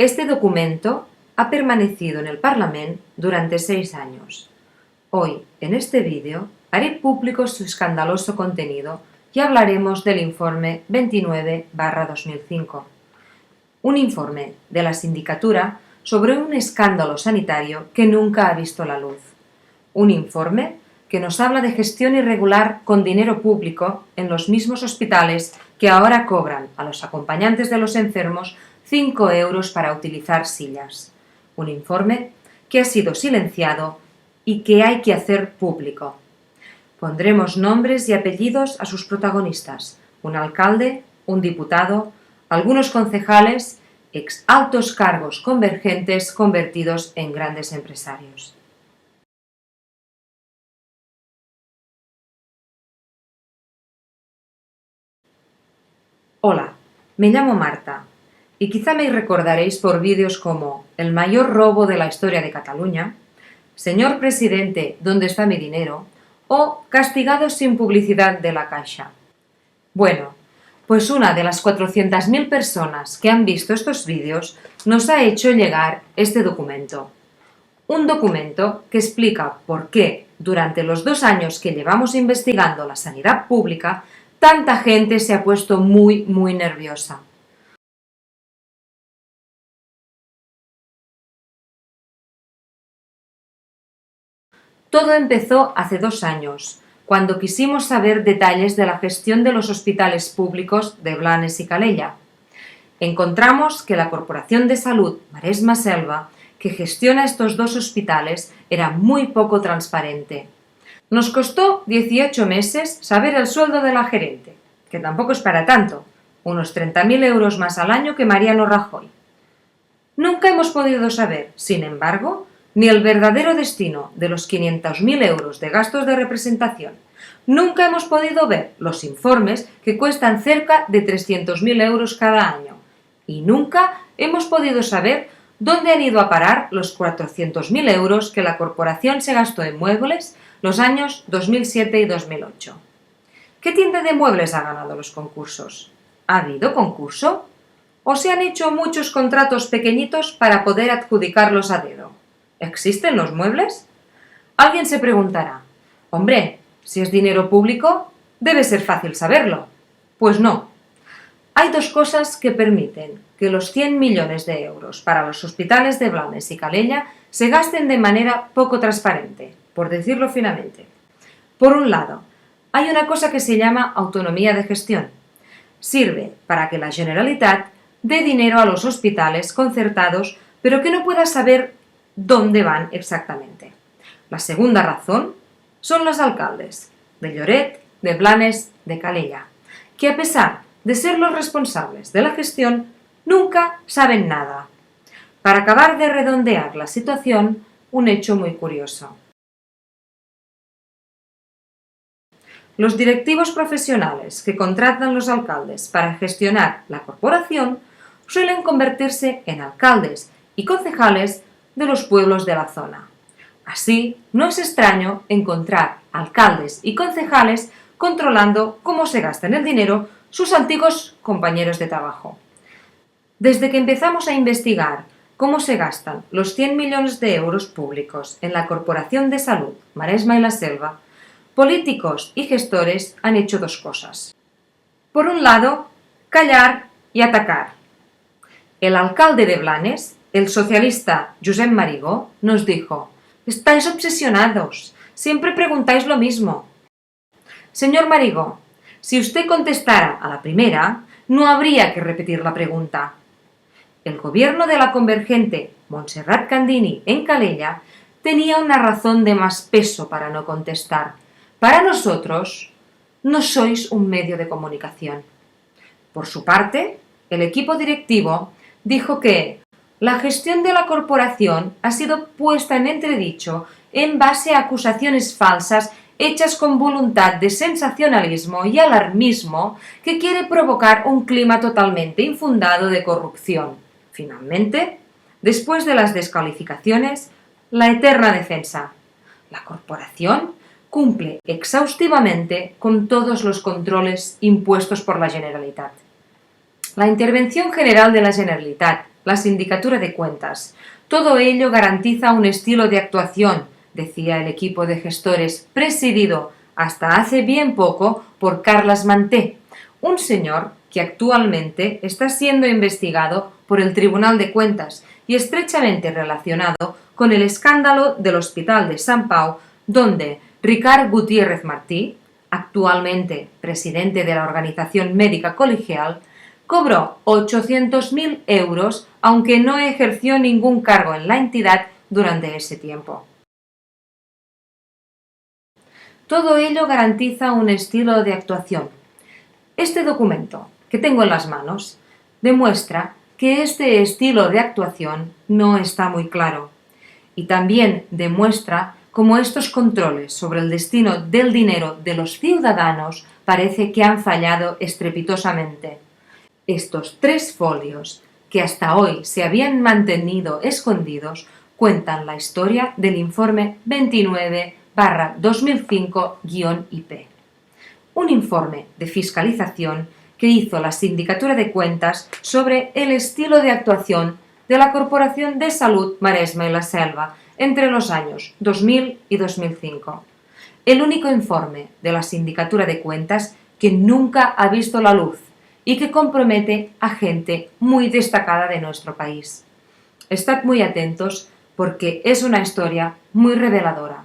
Este documento ha permanecido en el Parlament durante 6 años. Hoy, en este vídeo, haré público su escandaloso contenido y hablaremos del informe 29/2005. Un informe de la Sindicatura sobre un escándalo sanitario que nunca ha visto la luz. Un informe que nos habla de gestión irregular con dinero público en los mismos hospitales que ahora cobran a los acompañantes de los enfermos 5 euros para utilizar sillas. Un informe que ha sido silenciado y que hay que hacer público. Pondremos nombres y apellidos a sus protagonistas: un alcalde, un diputado, algunos concejales, ex altos cargos convergentes convertidos en grandes empresarios. Hola, me llamo Marta y quizá me recordaréis por vídeos como El mayor robo de la historia de Cataluña, Señor presidente, ¿dónde está mi dinero?, o Castigados sin publicidad de la Caixa. Bueno, pues una de las 400.000 personas que han visto estos vídeos nos ha hecho llegar este documento. Un documento que explica por qué, durante los 2 años que llevamos investigando la sanidad pública, tanta gente se ha puesto muy nerviosa. Todo empezó hace 2 años, cuando quisimos saber detalles de la gestión de los hospitales públicos de Blanes y Calella. Encontramos que la Corporación de Salud Maresma Selva, que gestiona estos 2 hospitales, era muy poco transparente. Nos costó 18 meses saber el sueldo de la gerente, que tampoco es para tanto, unos 30.000 euros más al año que Mariano Rajoy. Nunca hemos podido saber, sin embargo, ni el verdadero destino de los 500.000 euros de gastos de representación. Nunca hemos podido ver los informes que cuestan cerca de 300.000 euros cada año. Y nunca hemos podido saber dónde han ido a parar los 400.000 euros que la corporación se gastó en muebles los años 2007 y 2008. ¿Qué tienda de muebles ha ganado los concursos? ¿Ha habido concurso? ¿O se han hecho muchos contratos pequeñitos para poder adjudicarlos a dedo? ¿Existen los muebles? Alguien se preguntará: hombre, si es dinero público, debe ser fácil saberlo. Pues no. Hay 2 cosas que permiten que los 100 millones de euros para los hospitales de Blanes y Calella se gasten de manera poco transparente, por decirlo finamente. Por un lado, hay una cosa que se llama autonomía de gestión. Sirve para que la Generalitat dé dinero a los hospitales concertados, pero que no pueda saber dónde van exactamente. La segunda razón son los alcaldes de Lloret, de Blanes, de Calella, que a pesar de ser los responsables de la gestión, nunca saben nada. Para acabar de redondear la situación, un hecho muy curioso. Los directivos profesionales que contratan los alcaldes para gestionar la corporación suelen convertirse en alcaldes y concejales de los pueblos de la zona. Así, no es extraño encontrar alcaldes y concejales controlando cómo se gastan el dinero sus antiguos compañeros de trabajo. Desde que empezamos a investigar cómo se gastan los 100 millones de euros públicos en la Corporación de Salud Maresma y la Selva, políticos y gestores han hecho 2 cosas. Por un lado, callar y atacar. El alcalde de Blanes, el socialista Josep Marigó, nos dijo: «Estáis obsesionados, siempre preguntáis lo mismo». Señor Marigó, si usted contestara a la primera, no habría que repetir la pregunta. El gobierno de la convergente Montserrat Candini en Calella tenía una razón de más peso para no contestar. Para nosotros, no sois un medio de comunicación. Por su parte, el equipo directivo dijo que la gestión de la corporación ha sido puesta en entredicho en base a acusaciones falsas hechas con voluntad de sensacionalismo y alarmismo que quiere provocar un clima totalmente infundado de corrupción. Finalmente, después de las descalificaciones, la eterna defensa. La corporación cumple exhaustivamente con todos los controles impuestos por la Generalitat. La intervención general de la Generalitat la Sindicatura de Cuentas. Todo ello garantiza un estilo de actuación, decía el equipo de gestores presidido hasta hace bien poco por Carles Manté, un señor que actualmente está siendo investigado por el Tribunal de Cuentas y estrechamente relacionado con el escándalo del Hospital de Sant Pau, donde Ricard Gutiérrez Martí, actualmente presidente de la Organización Médica Colegial, cobró 800.000 euros, aunque no ejerció ningún cargo en la entidad durante ese tiempo. Todo ello garantiza un estilo de actuación. Este documento que tengo en las manos demuestra que este estilo de actuación no está muy claro y también demuestra cómo estos controles sobre el destino del dinero de los ciudadanos parece que han fallado estrepitosamente. Estos 3 folios, que hasta hoy se habían mantenido escondidos, cuentan la historia del informe 29/2005-IP. Un informe de fiscalización que hizo la Sindicatura de Cuentas sobre el estilo de actuación de la Corporación de Salud Maresme y la Selva entre los años 2000 y 2005. El único informe de la Sindicatura de Cuentas que nunca ha visto la luz y que compromete a gente muy destacada de nuestro país. Estad muy atentos porque es una historia muy reveladora.